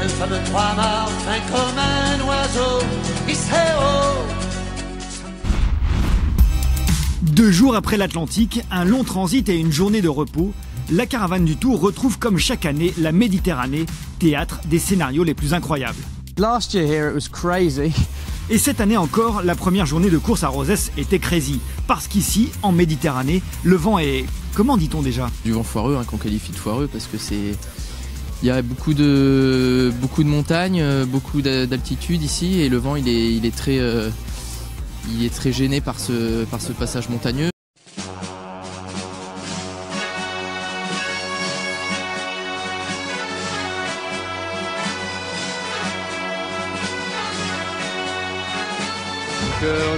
fameux trois-mâts, fin comme un oiseau, il serait haut. 2 jours après l'Atlantique, un long transit et une journée de repos, la caravane du Tour retrouve comme chaque année la Méditerranée, théâtre des scénarios les plus incroyables. Last year here it was crazy. Et cette année encore, la première journée de course à Rosès était crazy. Parce qu'ici, en Méditerranée, le vent est... Comment dit-on déjà? Du vent foireux, qu'on qualifie de foireux parce que c'est... Il y a beaucoup de montagnes, beaucoup d'altitude ici et le vent il est très gêné par ce passage montagneux.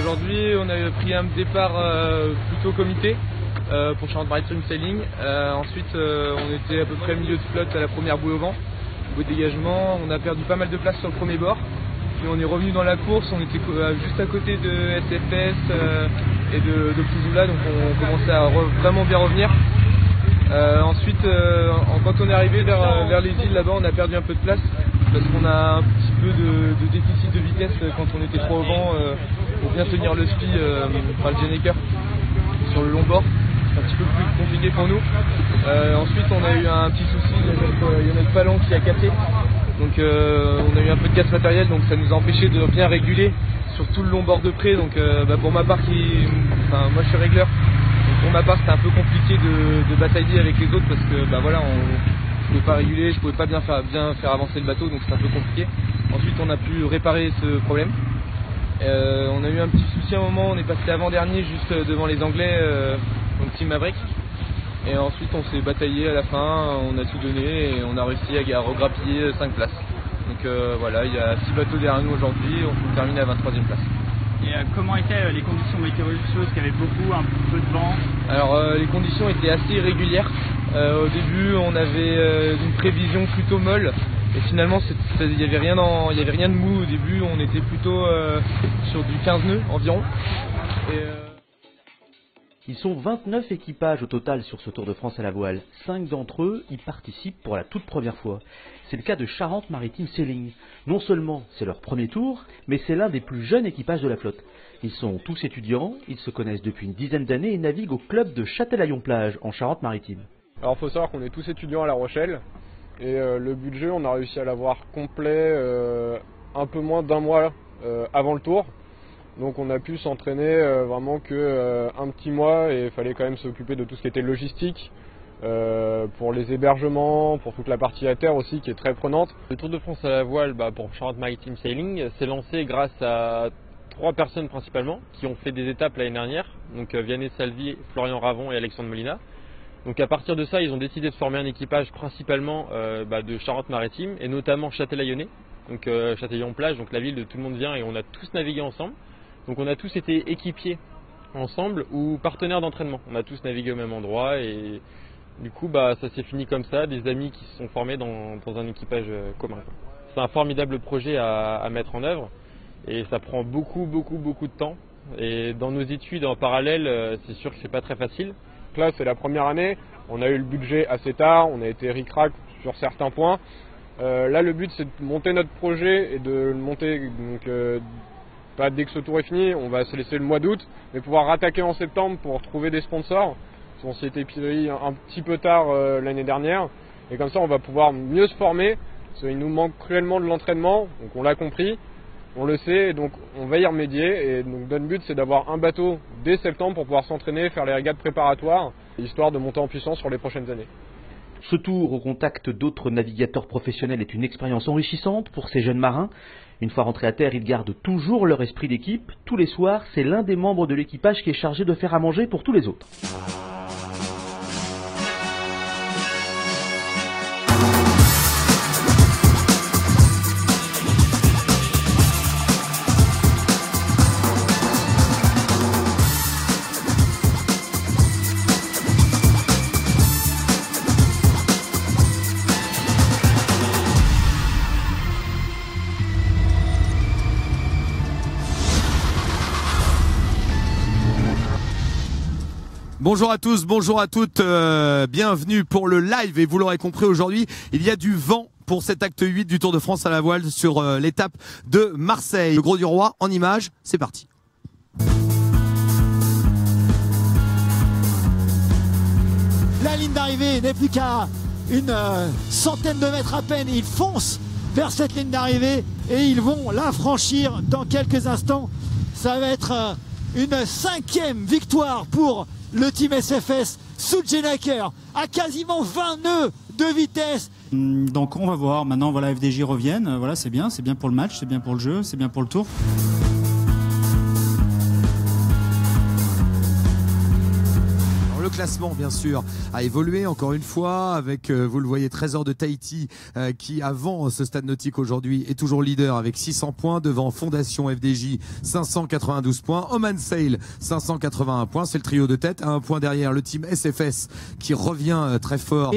Aujourd'hui, on a pris un départ plutôt comité pour Charente-Maritime Sailing. Ensuite, on était à peu près milieu de flotte à la première bouée au vent. Au bout de dégagement, on a perdu pas mal de place sur le premier bord. Puis on est revenu dans la course, on était juste à côté de SFS et de Pouzoula, donc on commençait à vraiment bien revenir. Ensuite, quand on est arrivé vers les îles là-bas, on a perdu un peu de place parce qu'on a un petit peu de déficit de vitesse quand on était trop au vent pour bien tenir le spi, le Genneker sur le long bord. C'est un petit peu plus compliqué pour nous. Ensuite, on a eu un petit souci, il y en a le palan qui a cassé. Donc on a eu un peu de casse matériel, donc ça nous a empêché de bien réguler sur tout le long bord de près. Donc pour ma part, moi je suis régleur. Donc pour ma part, c'était un peu compliqué de batailler avec les autres parce que je pouvais pas réguler, je pouvais pas bien faire avancer le bateau, donc c'était un peu compliqué. Ensuite, on a pu réparer ce problème. On a eu un petit souci à un moment, on est passé avant-dernier juste devant les Anglais, donc Team Maverick. Et ensuite on s'est bataillé à la fin, on a tout donné et on a réussi à regrappiller 5 places. Donc voilà, il y a 6 bateaux derrière nous aujourd'hui, on termine à la 23e place. Et comment étaient les conditions météorologiques? Parce qu'il y avait un peu de vent. Alors les conditions étaient assez irrégulières. Au début on avait une prévision plutôt molle. Et finalement, il n'y avait rien de mou au début, on était plutôt sur du 15 nœuds environ. Ils sont 29 équipages au total sur ce Tour de France à la voile. 5 d'entre eux y participent pour la toute première fois. C'est le cas de Charente-Maritime Sailing. Non seulement c'est leur premier tour, mais c'est l'un des plus jeunes équipages de la flotte. Ils sont tous étudiants, ils se connaissent depuis une dizaine d'années et naviguent au club de Châtelaillon-Plage en Charente-Maritime. Alors il faut savoir qu'on est tous étudiants à La Rochelle. Et le budget, on a réussi à l'avoir complet un peu moins d'1 mois avant le tour. Donc on a pu s'entraîner vraiment un petit mois et il fallait quand même s'occuper de tout ce qui était logistique, pour les hébergements, pour toute la partie à terre aussi qui est très prenante. Le Tour de France à la voile pour Charente-Maritime Sailing s'est lancé grâce à 3 personnes principalement qui ont fait des étapes l'année dernière, donc Vianney Salvi, Florian Ravon et Alexandre Molina. Donc à partir de ça, ils ont décidé de former un équipage principalement de Charente-Maritime et notamment Châtelaillonnais, donc Châtelaillon-Plage, donc la ville de tout le monde vient et on a tous navigué ensemble. Donc on a tous été équipiers ensemble ou partenaires d'entraînement. On a tous navigué au même endroit et du coup ça s'est fini comme ça, des amis qui se sont formés dans un équipage commun. C'est un formidable projet à mettre en œuvre et ça prend beaucoup de temps. Et dans nos études en parallèle, c'est sûr que c'est pas très facile. Là c'est la première année, on a eu le budget assez tard, on a été ric-rac sur certains points. Là le but c'est de monter notre projet et de le monter pas dès que ce tour est fini, on va se laisser le mois d'août, mais pouvoir rattaquer en septembre pour trouver des sponsors. On s'y était pris un petit peu tard l'année dernière, et comme ça on va pouvoir mieux se former, parce qu'il nous manque cruellement de l'entraînement, donc on l'a compris, on le sait, et donc on va y remédier, et donc notre but c'est d'avoir un bateau dès septembre pour pouvoir s'entraîner, faire les régates préparatoires, histoire de monter en puissance sur les prochaines années. Ce tour au contact d'autres navigateurs professionnels est une expérience enrichissante pour ces jeunes marins. Une fois rentrés à terre, ils gardent toujours leur esprit d'équipe. Tous les soirs, c'est l'un des membres de l'équipage qui est chargé de faire à manger pour tous les autres. Bonjour à tous, bonjour à toutes, bienvenue pour le live et vous l'aurez compris aujourd'hui, il y a du vent pour cet acte 8 du Tour de France à la voile sur l'étape de Marseille. Le Gros du Roi en images, c'est parti. La ligne d'arrivée n'est plus qu'à une centaine de mètres à peine. Ils foncent vers cette ligne d'arrivée et ils vont la franchir dans quelques instants. Ça va être une 5e victoire pour le team SFS sous Jennaker à quasiment 20 nœuds de vitesse. Donc on va voir. Maintenant voilà, FDJ reviennent. Voilà, c'est bien pour le match, c'est bien pour le jeu, c'est bien pour le tour. Le classement, bien sûr, a évolué encore une fois avec, vous le voyez, Trésor de Tahiti qui, avant ce stade nautique aujourd'hui, est toujours leader avec 600 points devant Fondation FDJ 592 points, Oman Sail 581 points, c'est le trio de tête, à un point derrière le team SFS qui revient très fort.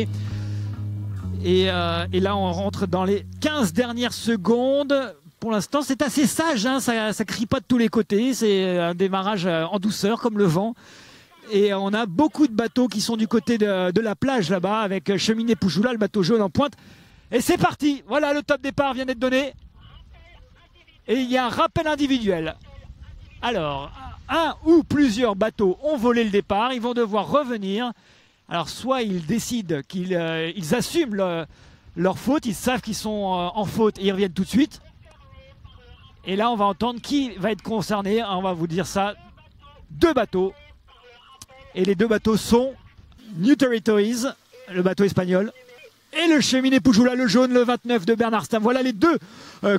Et là on rentre dans les 15 dernières secondes. Pour l'instant c'est assez sage, hein, ça crie pas de tous les côtés, c'est un démarrage en douceur comme le vent. Et on a beaucoup de bateaux qui sont du côté de la plage là-bas avec Cheminée Poujoula, le bateau jaune en pointe. Et c'est parti, voilà, le top départ vient d'être donné. Et il y a un rappel individuel. Alors, un ou plusieurs bateaux ont volé le départ, ils vont devoir revenir. Alors soit ils décident qu'ils assument leur faute, ils savent qu'ils sont en faute et ils reviennent tout de suite. Et là on va entendre qui va être concerné, on va vous dire ça. 2 bateaux. Et les 2 bateaux sont New Territories, le bateau espagnol, et le Cheminée Poujoula, le jaune, le 29 de Bernard Stam. Voilà les 2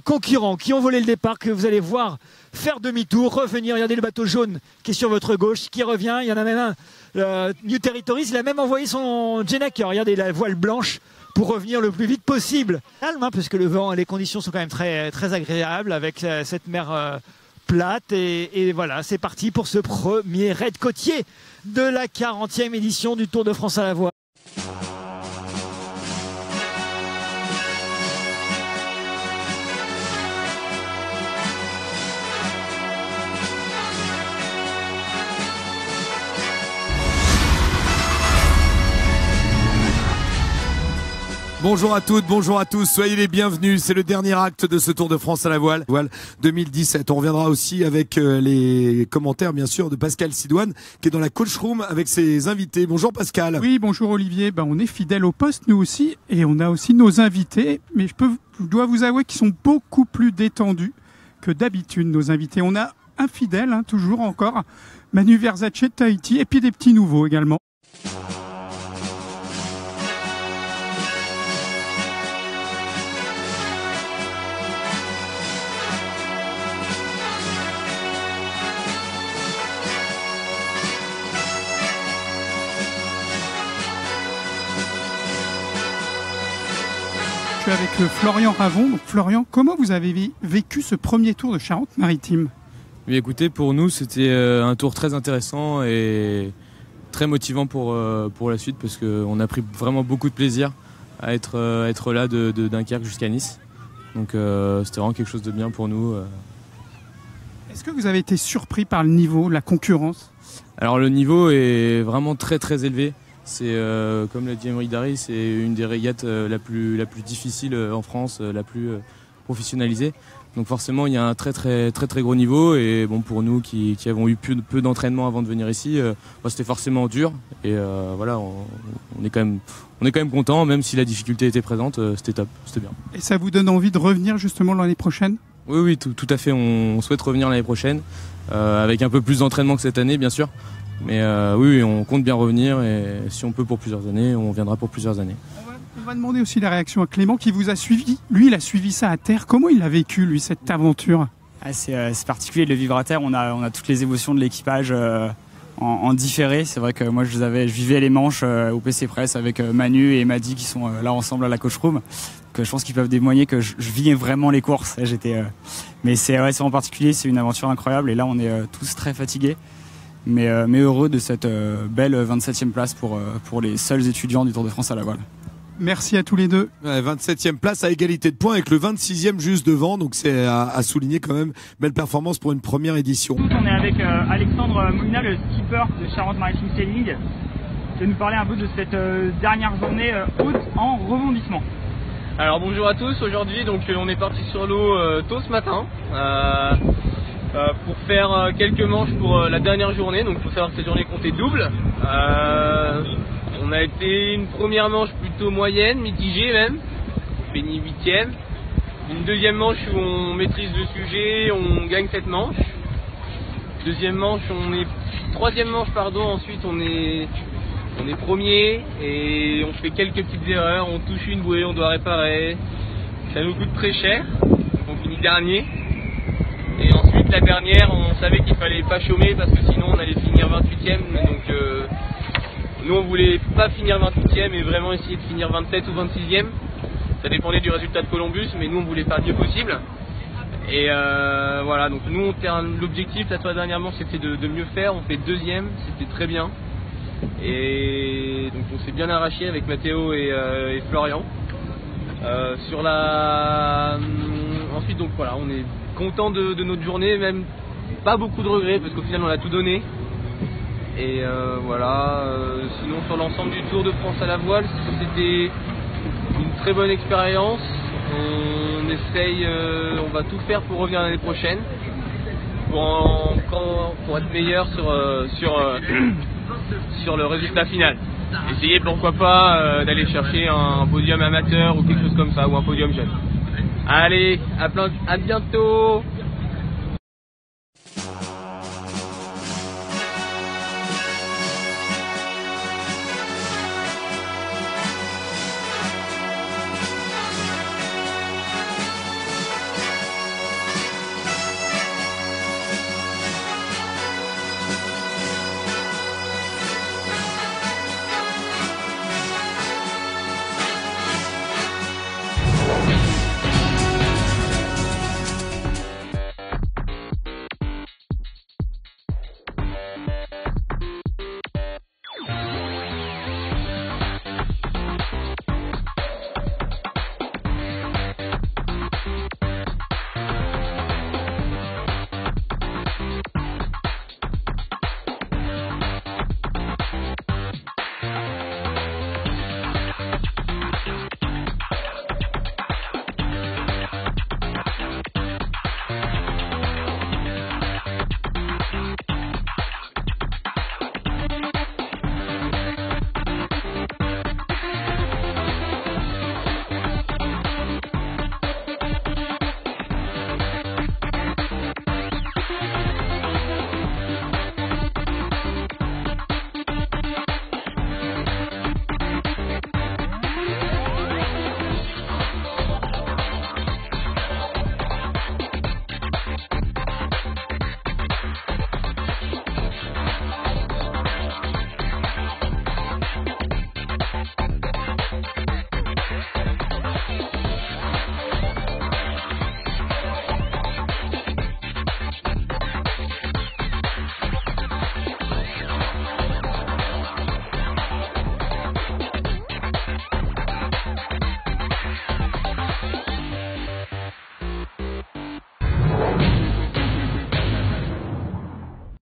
concurrents qui ont volé le départ, que vous allez voir faire demi-tour, revenir. Regardez le bateau jaune qui est sur votre gauche, qui revient. Il y en a même un, New Territories, il a même envoyé son Jennaker. Regardez la voile blanche pour revenir le plus vite possible. Calme, hein, parce que le vent, les conditions sont quand même très, très agréables avec cette mer plate. Et voilà, c'est parti pour ce premier raid côtier de la 40e édition du Tour de France à la voile. Bonjour à toutes, bonjour à tous, soyez les bienvenus. C'est le dernier acte de ce Tour de France à la voile 2017. On reviendra aussi avec les commentaires, bien sûr, de Pascal Sidoine, qui est dans la coach room avec ses invités. Bonjour Pascal. Oui, bonjour Olivier. On est fidèles au poste, nous aussi, et on a aussi nos invités. Mais je dois vous avouer qu'ils sont beaucoup plus détendus que d'habitude, nos invités. On a un fidèle, hein, toujours encore, Manu Versace de Tahiti, et puis des petits nouveaux également. Avec Florian Ravon. Donc, Florian, comment vous avez vécu ce premier tour de Charente-Maritime? Oui, écoutez, pour nous, c'était un tour très intéressant et très motivant pour la suite parce qu'on a pris vraiment beaucoup de plaisir à être là de Dunkerque jusqu'à Nice. Donc c'était vraiment quelque chose de bien pour nous. Est-ce que vous avez été surpris par le niveau, la concurrence? Alors le niveau est vraiment très très élevé. C'est comme l'a dit Emery Dari, c'est une des régates la plus difficile en France, la plus professionnalisée. Donc forcément il y a un très gros niveau et bon pour nous qui avons eu peu d'entraînement avant de venir ici, c'était forcément dur et voilà on est quand même content même si la difficulté était présente, c'était top, c'était bien. Et ça vous donne envie de revenir justement l'année prochaine? Oui tout à fait, on souhaite revenir l'année prochaine avec un peu plus d'entraînement que cette année bien sûr. Mais oui, on compte bien revenir et si on peut pour plusieurs années, on viendra pour plusieurs années. On va demander aussi la réaction à Clément qui vous a suivi. Lui, il a suivi ça à terre. Comment il a vécu, lui, cette aventure? C'est particulier de le vivre à terre. On a toutes les émotions de l'équipage en différé. C'est vrai que moi, je vivais les manches au PC Press avec Manu et Madi qui sont là ensemble à la coach room. Donc, je pense qu'ils peuvent témoigner que je vivais vraiment les courses. Mais c'est en particulier, c'est une aventure incroyable. Et là, on est tous très fatigués. Mais heureux de cette belle 27e place pour les seuls étudiants du Tour de France à la voile. Merci à tous les deux. 27e place à égalité de points avec le 26e juste devant, donc c'est à souligner quand même. Belle performance pour une première édition. On est avec Alexandre Molina, le skipper de Charente-Maritime Sailing, qui va nous parler un peu de cette dernière journée haute en rebondissement. Alors bonjour à tous, aujourd'hui donc on est parti sur l'eau tôt ce matin pour faire quelques manches pour la dernière journée. Donc il faut savoir que cette journée comptait double. On a été une première manche plutôt moyenne, mitigée même, fini 8e. Une deuxième manche où on maîtrise le sujet, on gagne cette manche. Troisième manche ensuite on est premier et on fait quelques petites erreurs, on touche une bouée, on doit réparer, ça nous coûte très cher, donc on finit dernier. Et ensuite la dernière, on savait qu'il fallait pas chômer parce que sinon on allait finir 28e, donc nous on voulait pas finir 28e et vraiment essayer de finir 27 ou 26e, ça dépendait du résultat de Columbus, mais nous on voulait faire le mieux possible. Et voilà, donc nous l'objectif la dernièrement c'était de mieux faire, on fait deuxième, c'était très bien. Et donc on s'est bien arraché avec Mathéo et Florian. Ensuite donc voilà, on est content de notre journée, même pas beaucoup de regrets parce qu'au final on a tout donné. Et voilà, sinon sur l'ensemble du Tour de France à la voile, c'était une très bonne expérience. On essaye, on va tout faire pour revenir l'année prochaine pour être meilleur sur le résultat final. Essayer pourquoi pas d'aller chercher un podium amateur ou quelque chose comme ça, ou un podium jeune. Allez, à bientôt.